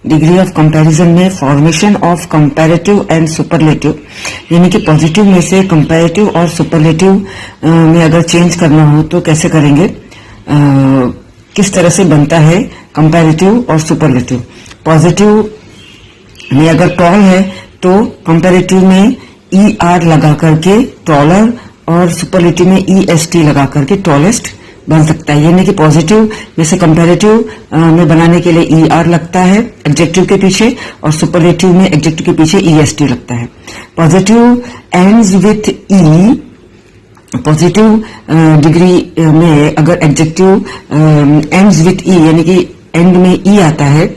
Degree of comparison में formation of comparative and superlative, यानी कि पॉजिटिव में से कंपैरेटिव और सुपरलेटिव में अगर चेंज करना हो तो कैसे करेंगे, किस तरह से बनता है कंपैरेटिव और सुपरलेटिव। पॉजिटिव में अगर टॉल है तो कंपैरेटिव में ER लगा करके टॉलर और सुपरलेटिव में EST लगा करके टॉलेस्ट बन सकता है। यानी कि पॉजिटिव में से कंपैरेटिव में बनाने के लिए ER लगता है एडजेक्टिव के पीछे और सुपरलेटिव में एडजेक्टिव के पीछे EST लगता है। Positive ends with E, positive degree में अगर एडजेक्टिव एंड्स विथ E यानी कि एंड में E आता है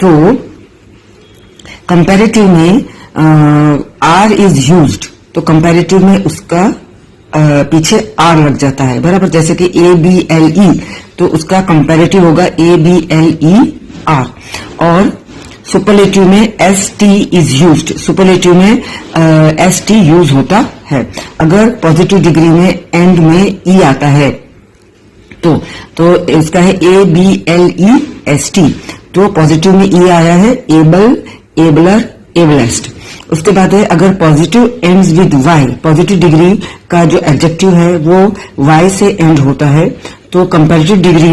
तो कंपैरेटिव में R इज यूज्ड, तो कंपैरेटिव में उसका पीछे R लग जाता है, बराबर। जैसे कि ABLE तो उसका कंपैरेटिव होगा ABLER। और सुपरलेटिव में ST इज यूज्ड, सुपरलेटिव में ST यूज होता है। अगर पॉजिटिव डिग्री में एंड में E आता है तो इसका है ABLEST, तो पॉजिटिव में E आया है एबल, एबलर, एबलेस्ट। उसके बाद है अगर positive ends with Y, positive degree का जो एडजेक्टिव है वो Y से एंड होता है तो कंपैरेटिव डिग्री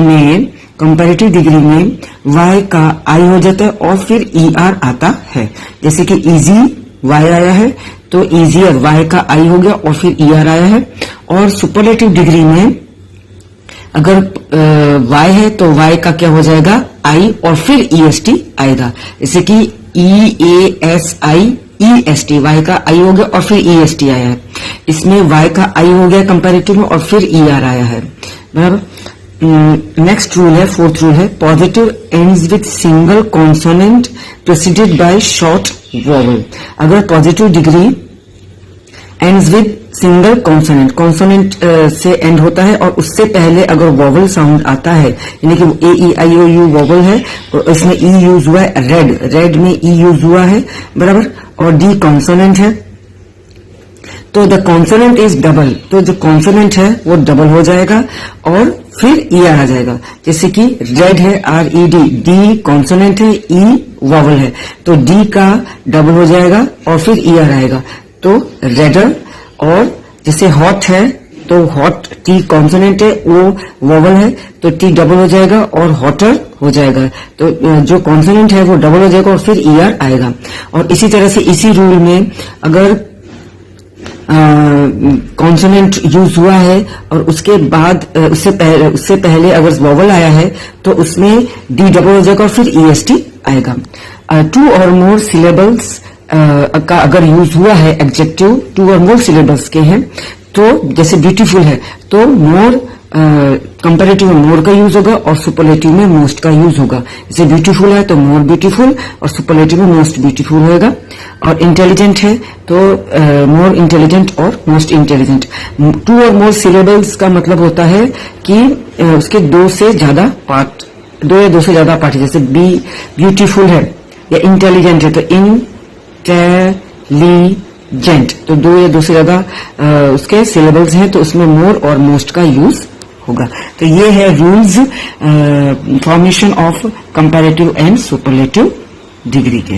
में Y का I हो जाता है और फिर ER आता है। जैसे कि इजी Y आया है तो इजियर Y का I हो गया और फिर ER आया है। और सुपरलेटिव डिग्री में अगर Y है तो Y का क्या हो जाएगा I और फिर EST आएगा। जैसे कि EASIEST, Y का I हो गया और फिर EST आया है। इसमें Y का I हो गया कंपैरेटिव में और फिर ER आया है, बराबर। नेक्स्ट रूल है, फोर्थ रूल है, positive ends with single consonant preceded by short vowel. अगर positive degree ends with single consonant, consonant से एंड होता है और उससे पहले अगर वॉवल साउंड आता है, यानी कि AEIOU वॉवल है और इसमें E यूज हुआ है, रेड में E यूज हुआ है, बराबर। और D कॉन्सोनेंट है तो द कॉन्सोनेंट इज डबल, तो जो कॉन्सोनेंट है वो डबल हो जाएगा और फिर ER आ जाएगा। जैसे कि रेड है RED, D कॉन्सोनेंट है, E वॉवल है तो D का डबल हो जाएगा और फिर ER आएगा तो रेडर। और जैसे हॉट है तो हॉट T कॉन्सोनेंट है, वो वॉवल है तो T डबल हो जाएगा और हॉटर हो जाएगा, तो जो कॉन्सोनेंट है वो डबल हो जाएगा और फिर ER आएगा। और इसी तरह से इसी रूल में अगर कॉन्सोनेंट यूज हुआ है और उसके बाद उससे पहले अगर वॉवल आया है तो उसमें D डबल हो जाएगा और फिर EST आएगा। 2 और मोर सिलेबल्स का अगर यूज हुआ है एडजेक्टिव 2 और मोर सिलेबल्स के हैं तो जैसे ब्यूटीफुल है तो मोर कंपैरेटिव में मोर का यूज होगा और सुपरलेटिव में मोस्ट का यूज होगा। जैसे ब्यूटीफुल है तो मोर ब्यूटीफुल और सुपरलेटिव में मोस्ट ब्यूटीफुल होगा। और इंटेलिजेंट है तो मोर इंटेलिजेंट और मोस्ट इंटेलिजेंट। 2 और मोर सिलेबल्स का मतलब होता है कि उसके 2 से ज्यादा पार्ट, 2 या 2 से ज्यादा पार्ट। जैसे ब्यूटीफुल है या इंटेलिजेंट है तो इंटेलिजेंट, तो 2 या 2 से ज्यादा उसके सिलेबल्स हैं तो उसमें मोर और मोस्ट का यूज होगा। तो ये है rules formation of comparative and superlative degree के।